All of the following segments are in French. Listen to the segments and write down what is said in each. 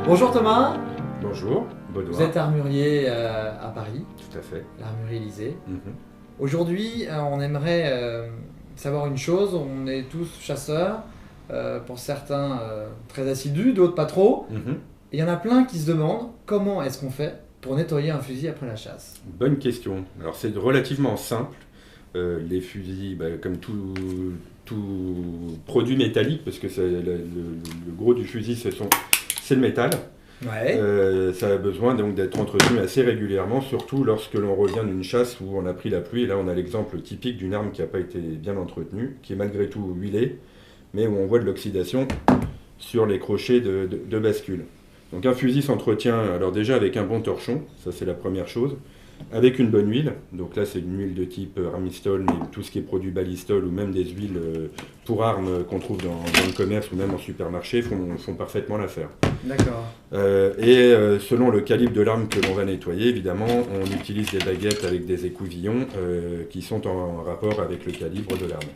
Bonjour Thomas, Bonjour, Baudouin. vous êtes armurier à Paris, Tout à fait. l'armurerie Élysée. Mhm. Aujourd'hui, on aimerait savoir une chose, on est tous chasseurs, pour certains très assidus, d'autres pas trop. Mhm. Et il y en a plein qui se demandent comment est-ce qu'on fait pour nettoyer un fusil après la chasse. Bonne question. Alors c'est relativement simple. Les fusils, comme tout produit métallique, parce que le gros du fusil c'est le métal. Ouais. Ça a besoin donc d'être entretenu assez régulièrement, surtout lorsque l'on revient d'une chasse où on a pris la pluie. Et là on a l'exemple typique d'une arme qui n'a pas été bien entretenue, qui est malgré tout huilée, mais où on voit de l'oxydation sur les crochets de bascule. Donc un fusil s'entretient alors déjà avec un bon torchon, ça c'est la première chose, avec une bonne huile, donc là c'est une huile de type Armistol, mais tout ce qui est produit Balistol ou même des huiles pour armes qu'on trouve dans le commerce ou même en supermarché font parfaitement l'affaire. D'accord. Selon le calibre de l'arme que l'on va nettoyer, évidemment, on utilise des baguettes avec des écouvillons qui sont en rapport avec le calibre de l'arme.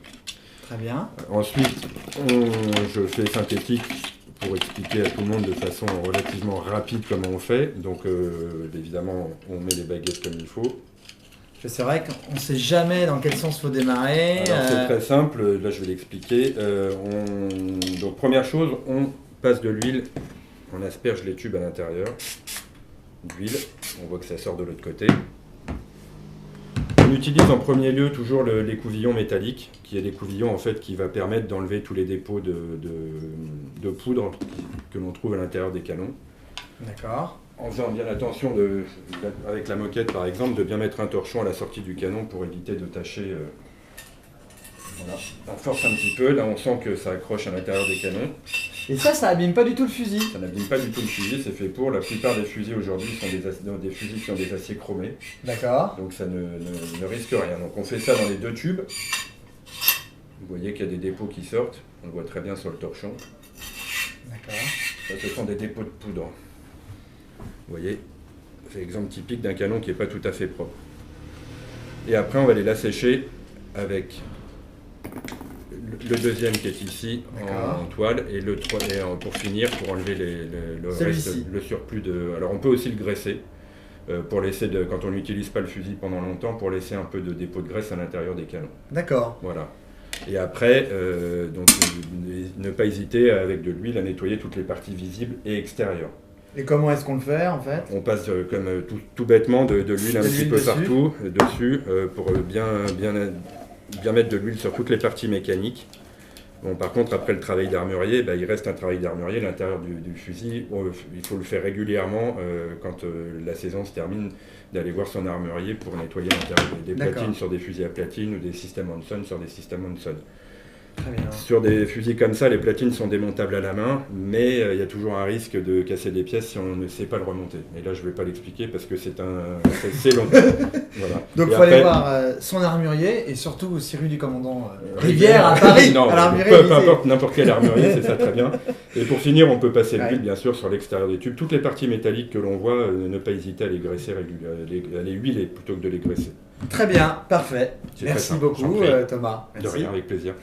Très bien. Ensuite, je fais synthétique pour expliquer à tout le monde de façon relativement rapide comment on fait. Donc évidemment, on met les baguettes comme il faut. C'est vrai qu'on ne sait jamais dans quel sens il faut démarrer. Alors c'est très simple, là je vais l'expliquer. Donc première chose, on passe de l'huile, on asperge les tubes à l'intérieur d'huile, on voit que ça sort de l'autre côté. On utilise en premier lieu toujours l'écouvillon métallique, qui est l'écouvillon en fait qui va permettre d'enlever tous les dépôts de poudre que l'on trouve à l'intérieur des canons. D'accord. En faisant bien attention, avec la moquette par exemple, de bien mettre un torchon à la sortie du canon pour éviter de tacher. Voilà. On force un petit peu, là on sent que ça accroche à l'intérieur des canons. Et ça abîme pas du tout le fusil. Ça n'abîme pas du tout le fusil, c'est fait pour. La plupart des fusils aujourd'hui sont des fusils qui ont des aciers chromés. D'accord. Donc ça ne risque rien. Donc on fait ça dans les deux tubes. Vous voyez qu'il y a des dépôts qui sortent, on le voit très bien sur le torchon. D'accord. Ça, ce sont des dépôts de poudre. Vous voyez, c'est l'exemple typique d'un canon qui n'est pas tout à fait propre. Et après on va les l'assécher avec le deuxième qui est ici en toile et pour finir, pour enlever le surplus de... Alors on peut aussi le graisser pour laisser, quand on n'utilise pas le fusil pendant longtemps, pour laisser un peu de dépôt de graisse à l'intérieur des canons. D'accord. Voilà. Et après, donc, ne pas hésiter avec de l'huile à nettoyer toutes les parties visibles et extérieures. Et comment est-ce qu'on le fait en fait? On passe comme tout bêtement de l'huile un petit peu partout dessus pour bien mettre de l'huile sur toutes les parties mécaniques. Bon, par contre, après le travail d'armurier, il reste un travail d'armurier. L'intérieur du fusil, il faut le faire régulièrement quand la saison se termine, d'aller voir son armurier pour nettoyer l'intérieur des platines sur des fusils à platine ou des systèmes Hanson sur des systèmes Hanson. Très bien. Sur des fusils comme ça, les platines sont démontables à la main, mais il y a toujours un risque de casser des pièces si on ne sait pas le remonter. Et là, je ne vais pas l'expliquer parce que c'est long. Voilà. Donc, il faut aller voir son armurier et surtout aussi rue du Commandant Rivière à Paris. Non, peu importe, n'importe quel armurier, c'est ça très bien. Et pour finir, on peut passer l'huile, bien sûr, sur l'extérieur des tubes. Toutes les parties métalliques que l'on voit, ne pas hésiter à les graisser régulièrement, à les huiler plutôt que de les graisser. Très bien, parfait. Merci beaucoup Thomas. De rien, avec plaisir.